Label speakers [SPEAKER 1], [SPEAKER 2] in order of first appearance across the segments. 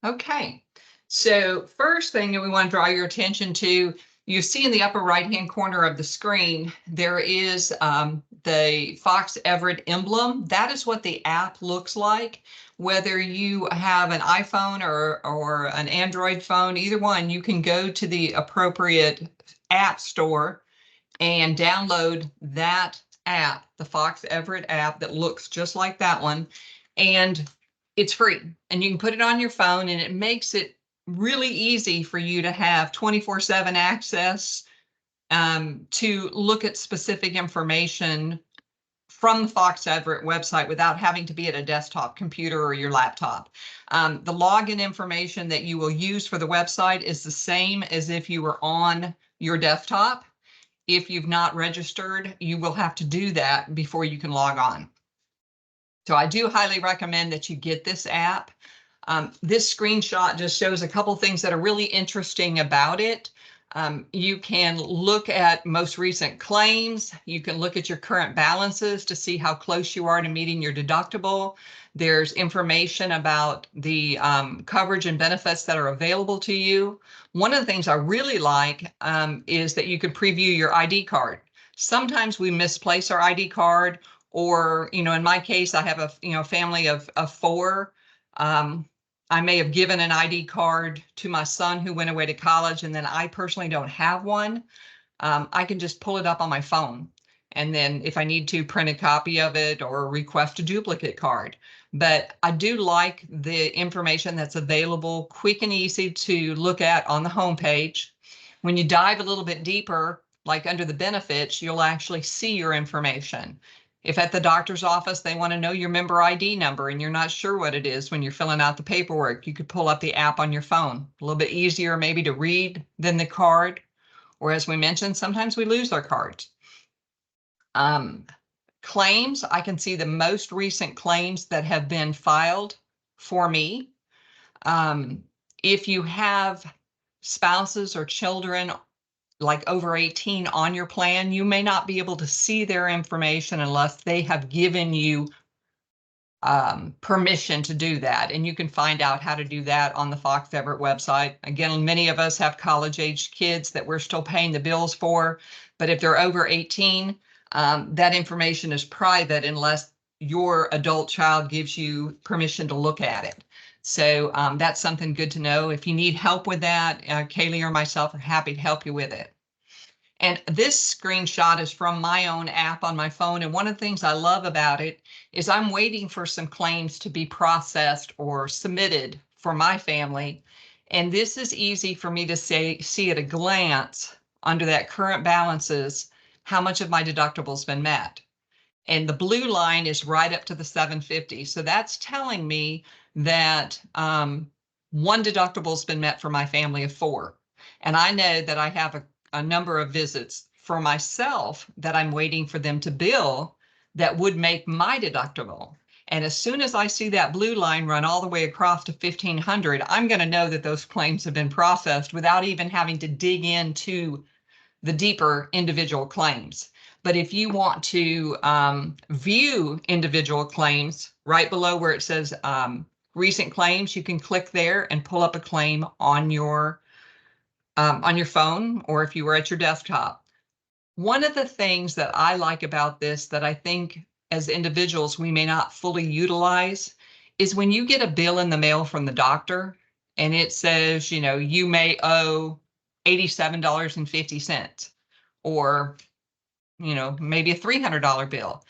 [SPEAKER 1] Okay, so first thing that we want to draw your attention to, you see in the upper right-hand corner of the screen, there is the Fox Everett emblem. That is what the app looks like. Whether you have an iPhone or an Android phone, either one, you can go to the appropriate app store and download that app, the Fox Everett app that looks just like that one. And it's free and you can put it on your phone, and it makes it really easy for you to have 24/7 access to look at specific information from the Fox Everett website without having to be at a desktop computer or your laptop. The login information that you will use for the website is the same as if you were on your desktop. If you've not registered, you will have to do that before you can log on. So I do highly recommend that you get this app. This screenshot just shows a couple things that are really interesting about it. You can look at most recent claims. You can look at your current balances to see how close you are to meeting your deductible. There's information about the coverage and benefits that are available to you. One of the things I really like is that you can preview your ID card. Sometimes we misplace our ID card, or, in my case, I have a, family of four. I may have given an ID card to my son who went away to college, and then I personally don't have one. I can just pull it up on my phone. And then if I need to, print a copy of it or request a duplicate card. But I do like the information that's available, quick and easy to look at on the homepage. When you dive a little bit deeper, like under the benefits, you'll actually see your information. If at the doctor's office, they want to know your member ID number and you're not sure what it is when you're filling out the paperwork, you could pull up the app on your phone. A little bit easier maybe to read than the card. Or as we mentioned, sometimes we lose our cards. Claims, I can see the most recent claims that have been filed for me. If you have spouses or children like over 18 on your plan, you may not be able to see their information unless they have given you permission to do that. And you can find out how to do that on the Fox Everett website. Again, many of us have college-aged kids that we're still paying the bills for, but if they're over 18, that information is private unless your adult child gives you permission to look at it. So that's something good to know. If you need help with that, Kaylee or myself are happy to help you with it. And this screenshot is from my own app on my phone. And one of the things I love about it is I'm waiting for some claims to be processed or submitted for my family. And this is easy for me to see at a glance under that current balances, how much of my deductible has been met. And the blue line is right up to the $750. So that's telling me that one deductible has been met for my family of four. And I know that I have a number of visits for myself that I'm waiting for them to bill that would make my deductible. And as soon as I see that blue line run all the way across to 1,500, I'm going to know that those claims have been processed without even having to dig into the deeper individual claims. But if you want to view individual claims, right below where it says recent claims, you can click there and pull up a claim on your phone, or if you were at your desktop. One of the things that I like about this that I think as individuals we may not fully utilize is when you get a bill in the mail from the doctor and it says, you may owe $87.50 or, maybe a $300 bill.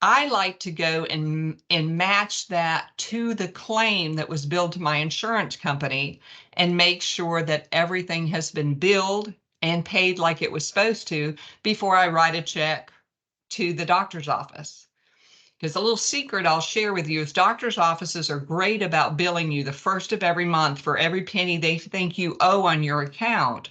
[SPEAKER 1] I like to go and match that to the claim that was billed to my insurance company and make sure that everything has been billed and paid like it was supposed to before I write a check to the doctor's office. Because a little secret I'll share with you is doctor's offices are great about billing you the first of every month for every penny they think you owe on your account.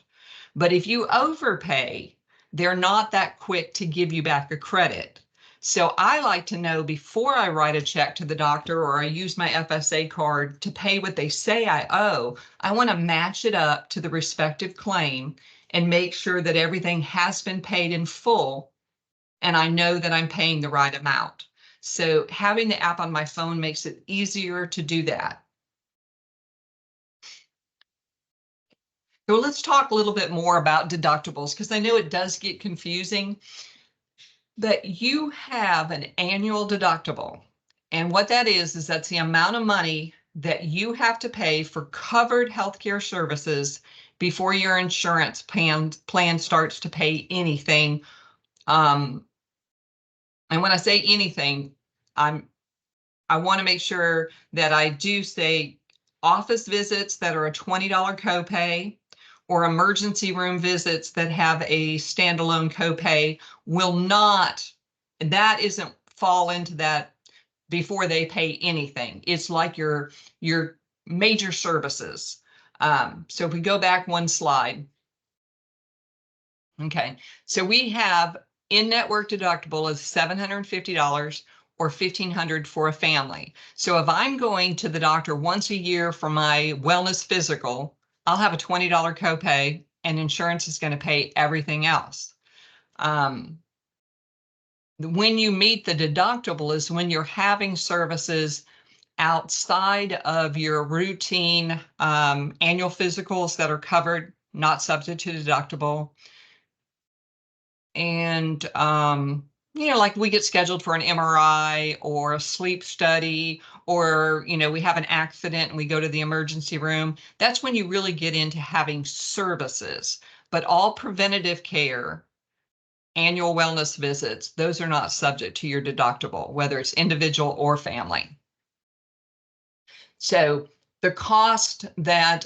[SPEAKER 1] But if you overpay, they're not that quick to give you back a credit. So I like to know before I write a check to the doctor or I use my FSA card to pay what they say I owe, I want to match it up to the respective claim and make sure that everything has been paid in full and I know that I'm paying the right amount. So having the app on my phone makes it easier to do that. So let's talk a little bit more about deductibles, because I know it does get confusing. But you have an annual deductible. And what that is that's the amount of money that you have to pay for covered healthcare services before your insurance plan starts to pay anything. And when I say anything, I want to make sure that I do say office visits that are a $20 copay or emergency room visits that have a standalone copay will not, that isn't fall into that before they pay anything. It's like your major services. So if we go back one slide. Okay, so we have in-network deductible is $750 or $1,500 for a family. So if I'm going to the doctor once a year for my wellness physical, I'll have a $20 copay and insurance is going to pay everything else. When you meet the deductible is when you're having services outside of your routine annual physicals that are covered, not subject to deductible. And, like we get scheduled for an MRI or a sleep study, or, we have an accident and we go to the emergency room. That's when you really get into having services. But all preventative care, annual wellness visits, those are not subject to your deductible, whether it's individual or family. So the cost that,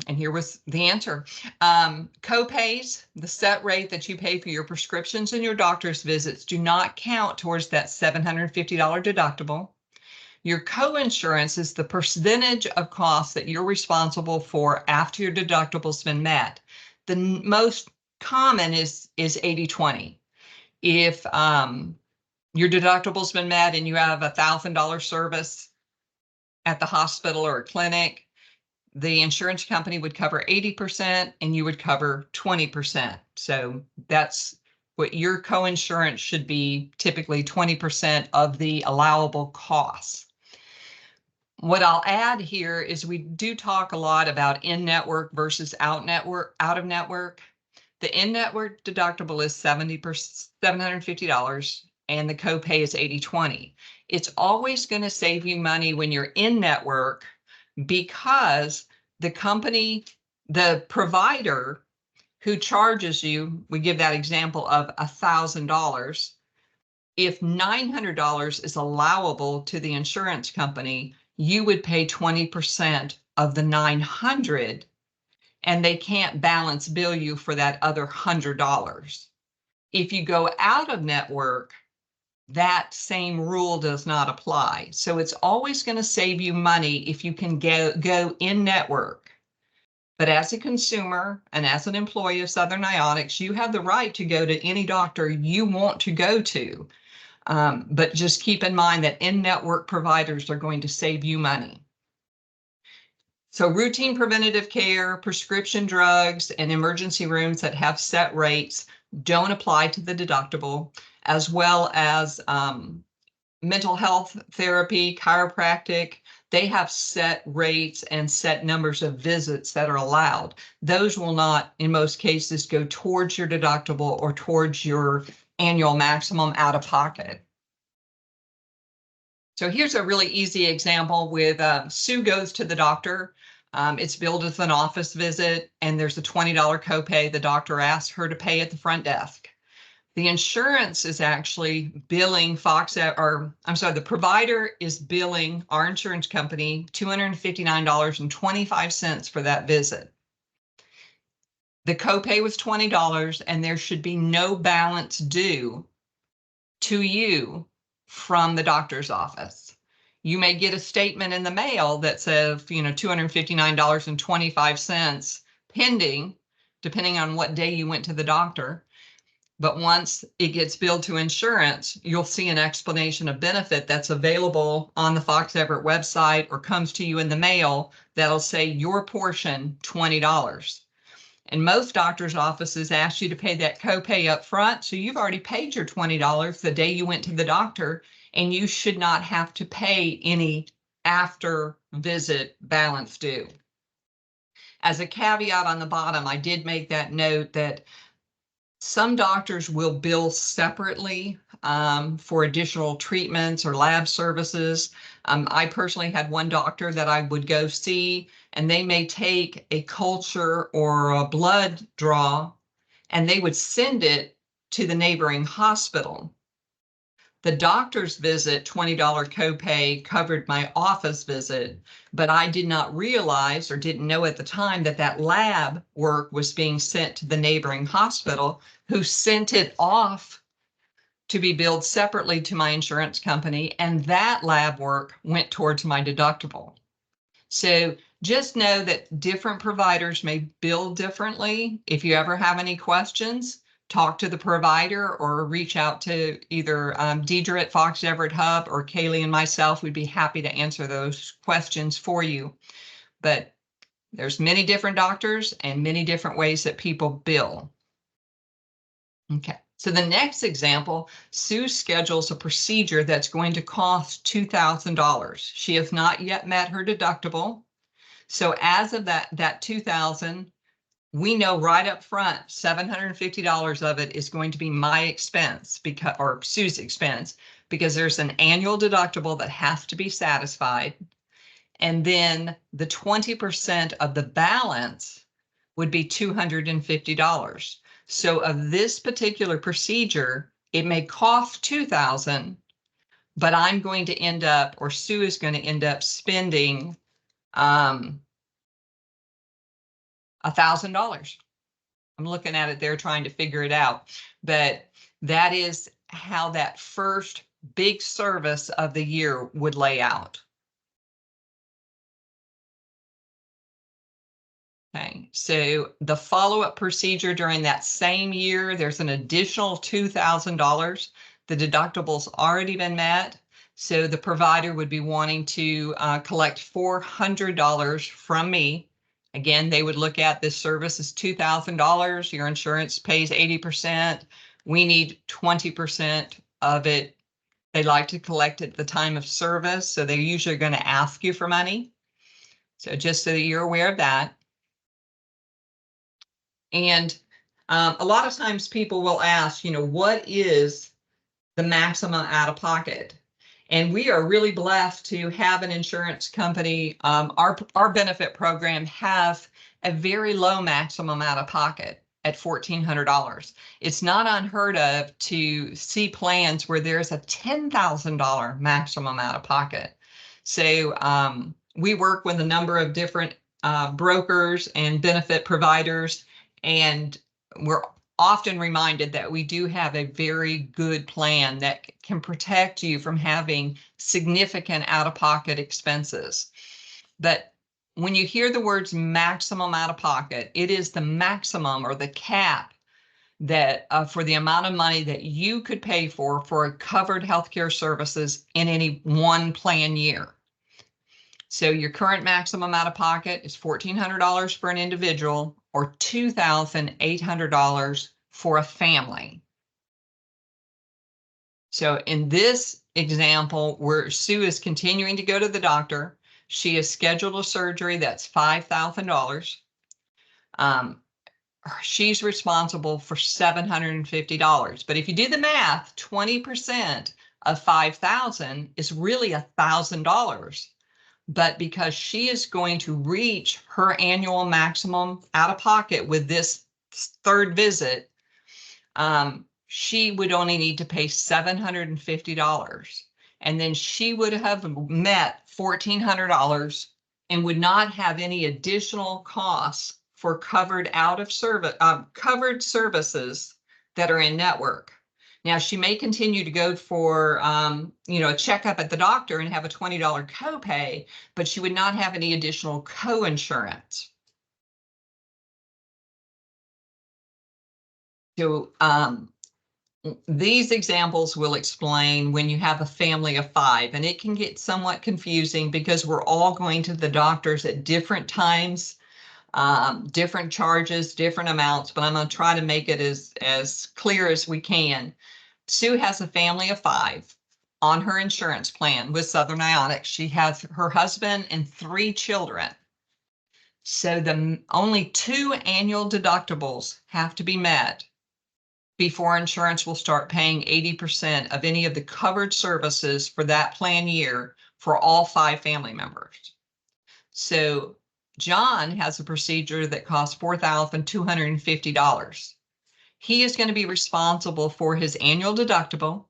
[SPEAKER 1] and here was the answer, co-pays, the set rate that you pay for your prescriptions and your doctor's visits do not count towards that $750 deductible. Your co-insurance is the percentage of costs that you're responsible for after your deductible's been met. The most common is 80-20. If your deductible's been met and you have a $1,000 service at the hospital or a clinic, the insurance company would cover 80% and you would cover 20%. So that's what your co-insurance should be, typically 20% of the allowable costs. What I'll add here is we do talk a lot about in-network versus out-of-network. The in-network deductible is $750 and the copay is 80-20. It's always going to save you money when you're in-network because the company, the provider who charges you, we give that example of $1,000. If $900 is allowable to the insurance company, you would pay 20% of the $900 and they can't balance bill you for that other $100. If you go out of network, that same rule does not apply. So it's always going to save you money if you can go in network. But as a consumer and as an employee of Southern Ionics, you have the right to go to any doctor you want to go to. But just keep in mind that in-network providers are going to save you money. So routine preventative care, prescription drugs, and emergency rooms that have set rates don't apply to the deductible, as well as mental health therapy, chiropractic. They have set rates and set numbers of visits that are allowed. Those will not, in most cases, go towards your deductible or towards your annual maximum out of pocket. So here's a really easy example with Sue goes to the doctor. It's billed as an office visit and there's a $20 copay. The doctor asks her to pay at the front desk. The insurance is actually billing the provider is billing our insurance company $259.25 for that visit. The copay was $20 and there should be no balance due to you from the doctor's office. You may get a statement in the mail that says, $259.25 pending, depending on what day you went to the doctor. But once it gets billed to insurance, you'll see an explanation of benefit that's available on the Fox Everett website or comes to you in the mail that'll say your portion, $20. And most doctors' offices ask you to pay that copay up front. So you've already paid your $20 the day you went to the doctor, and you should not have to pay any after visit balance due. As a caveat on the bottom, I did make that note that some doctors will bill separately for additional treatments or lab services. I personally had one doctor that I would go see, and they may take a culture or a blood draw, and they would send it to the neighboring hospital. The doctor's visit, $20 copay, covered my office visit, but I did not realize or didn't know at the time that that lab work was being sent to the neighboring hospital, who sent it off to be billed separately to my insurance company, and that lab work went towards my deductible. So just know that different providers may bill differently. If you ever have any questions, talk to the provider or reach out to either Deidre at Fox Everett Hub or Kaylee and myself. We'd be happy to answer those questions for you. But there's many different doctors and many different ways that people bill. Okay, so the next example, Sue schedules a procedure that's going to cost $2,000. She has not yet met her deductible. So as of that $2,000, we know right up front, $750 of it is going to be my expense, because, or Sue's expense, because there's an annual deductible that has to be satisfied. And then the 20% of the balance would be $250. So of this particular procedure, it may cost $2,000, but I'm going to end up, or Sue is going to end up spending $1,000. I'm looking at it there trying to figure it out, but that is how that first big service of the year would lay out. Okay, so the follow-up procedure during that same year, there's an additional $2,000. The deductible's already been met, so the provider would be wanting to collect $400 from me. Again, they would look at this service as $2,000. Your insurance pays 80%. We need 20% of it. They like to collect at the time of service, so they're usually going to ask you for money. So just so that you're aware of that. And a lot of times people will ask, what is the maximum out of pocket? And we are really blessed to have an insurance company. Our benefit program have a very low maximum out of pocket at $1,400. It's not unheard of to see plans where there's a $10,000 maximum out of pocket. So we work with a number of different brokers and benefit providers, and we're often reminded that we do have a very good plan that can protect you from having significant out-of-pocket expenses. But when you hear the words maximum out-of-pocket, it is the maximum or the cap that for the amount of money that you could pay for covered healthcare services in any one plan year. So your current maximum out of pocket is $1,400 for an individual or $2,800 for a family. So in this example, where Sue is continuing to go to the doctor, she has scheduled a surgery that's $5,000. She's responsible for $750. But if you do the math, 20% of $5,000 is really $1,000. But because she is going to reach her annual maximum out of pocket with this third visit, she would only need to pay $750. And then she would have met $1,400 and would not have any additional costs for covered covered services that are in network. Now, she may continue to go for, a checkup at the doctor and have a $20 copay, but she would not have any additional co-insurance. So these examples will explain when you have a family of 5, and it can get somewhat confusing because we're all going to the doctors at different times, different charges, different amounts, but I'm going to try to make it as clear as we can. Sue has a family of 5 on her insurance plan with Southern Ionics. She has her husband and 3 children. So only 2 annual deductibles have to be met before insurance will start paying 80% of any of the covered services for that plan year for all 5 family members. So John has a procedure that costs $4,250. He is going to be responsible for his annual deductible,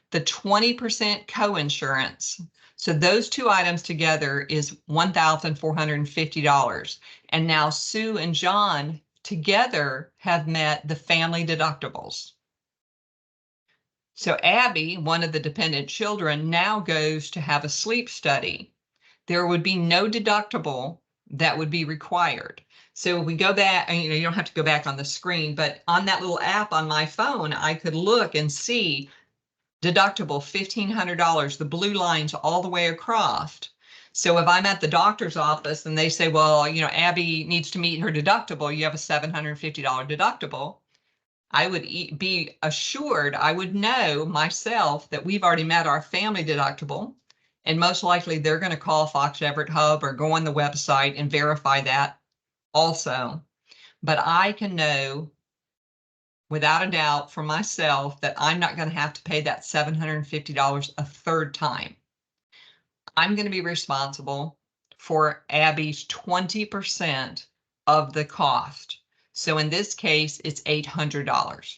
[SPEAKER 1] the 20% co-insurance. So those 2 items together is $1,450. And now Sue and John together have met the family deductibles. So Abby, one of the dependent children, now goes to have a sleep study. There would be no deductible that would be required. So we go back, and you don't have to go back on the screen, but on that little app on my phone, I could look and see deductible $1,500, the blue lines all the way across. So if I'm at the doctor's office and they say, well, Abby needs to meet her deductible, you have a $750 deductible, I would be assured, I would know myself that we've already met our family deductible, and most likely they're going to call Fox Everett Hub or go on the website and verify that also. But I can know without a doubt for myself that I'm not going to have to pay that $750 a third time. I'm going to be responsible for Abby's 20% of the cost. So in this case, it's $800.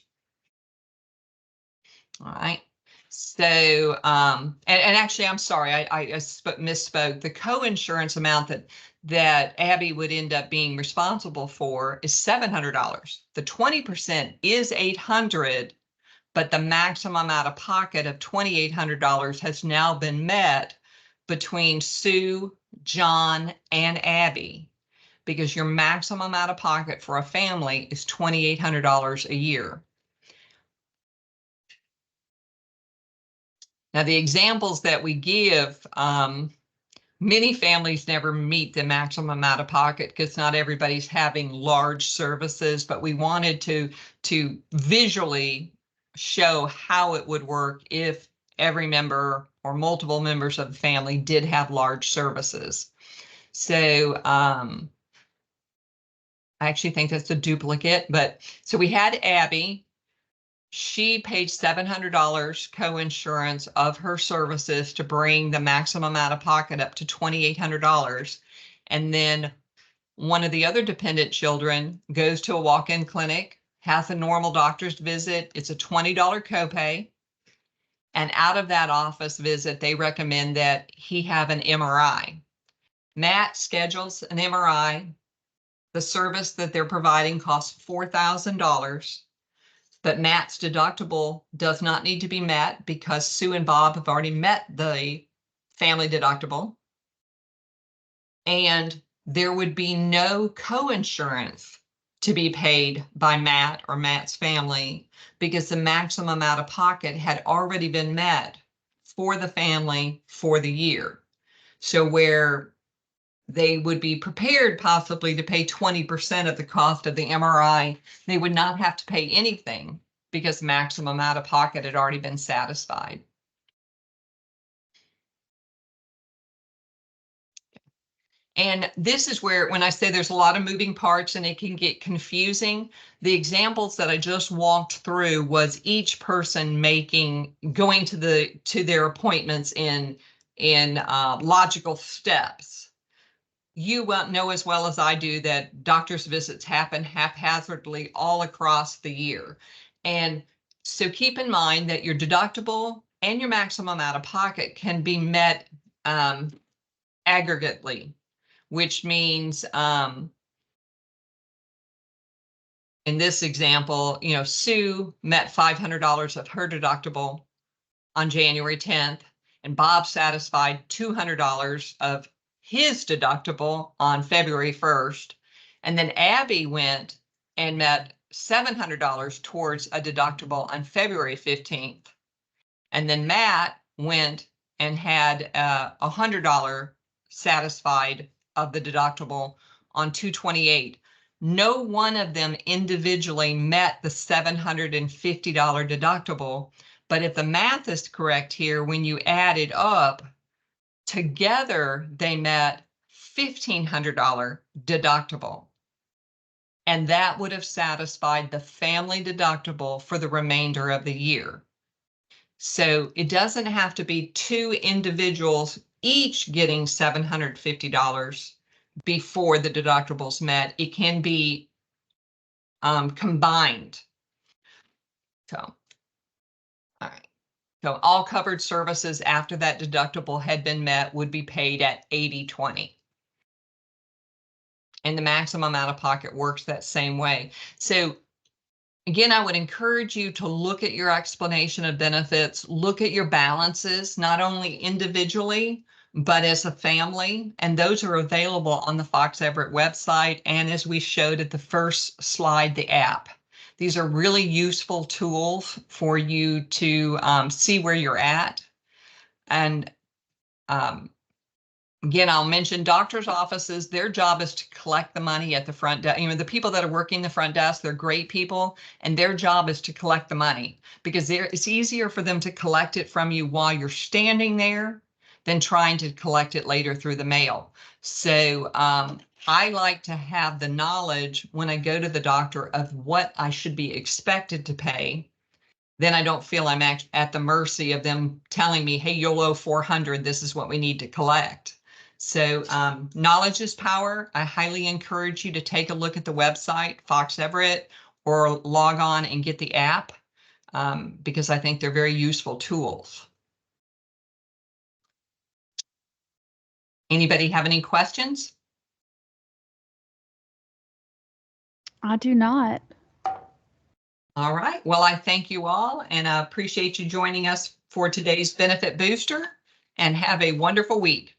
[SPEAKER 1] All right. So, and actually, I'm sorry, I misspoke. The co-insurance amount that Abby would end up being responsible for is $700. The 20% is $800, but the maximum out of pocket of $2,800 has now been met between Sue, John, and Abby, because your maximum out of pocket for a family is $2,800 a year. Now, the examples that we give, many families never meet the maximum out of pocket because not everybody's having large services, but we wanted to visually show how it would work if every member or multiple members of the family did have large services. So I actually think that's a duplicate, but so we had Abby. She paid $700 co-insurance of her services to bring the maximum out of pocket up to $2,800. And then one of the other dependent children goes to a walk-in clinic, has a normal doctor's visit. It's a $20 copay. And out of that office visit, they recommend that he have an MRI. Matt schedules an MRI. The service that they're providing costs $4,000. But Matt's deductible does not need to be met because Sue and Bob have already met the family deductible. And there would be no co-insurance to be paid by Matt or Matt's family because the maximum out of pocket had already been met for the family for the year. So where they would be prepared possibly to pay 20% of the cost of the MRI, they would not have to pay anything because maximum out of pocket had already been satisfied. And this is where, when I say there's a lot of moving parts and it can get confusing, the examples that I just walked through was each person going to their appointments in logical steps. You won't know as well as I do that doctor's visits happen haphazardly all across the year. And so keep in mind that your deductible and your maximum out of pocket can be met aggregately, which means in this example, Sue met $500 of her deductible on January 10th, and Bob satisfied $200 of his deductible on February 1st. And then Abby went and met $700 towards a deductible on February 15th. And then Matt went and had $100 satisfied of the deductible on 2/28. No one of them individually met the $750 deductible. But if the math is correct here, when you add it up, together they met $1,500 deductible. And that would have satisfied the family deductible for the remainder of the year. So it doesn't have to be two individuals each getting $750 before the deductible's met. It can be combined. So, all right. So all covered services after that deductible had been met would be paid at 80/20. And the maximum out of pocket works that same way. So again, I would encourage you to look at your explanation of benefits, look at your balances, not only individually, but as a family. And those are available on the Fox Everett website. And as we showed at the first slide, the app. These are really useful tools for you to see where you're at. And again, I'll mention doctor's offices. Their job is to collect the money at the front desk. The people that are working the front desk, they're great people, and their job is to collect the money because it's easier for them to collect it from you while you're standing there than trying to collect it later through the mail. So I like to have the knowledge when I go to the doctor of what I should be expected to pay. Then I don't feel I'm at the mercy of them telling me, hey, you'll owe $400. This is what we need to collect. So knowledge is power. I highly encourage you to take a look at the website, Fox Everett, or log on and get the app because I think they're very useful tools. Anybody have any questions?
[SPEAKER 2] I do not.
[SPEAKER 1] All right. Well, I thank you all and I appreciate you joining us for today's Benefit Booster and have a wonderful week.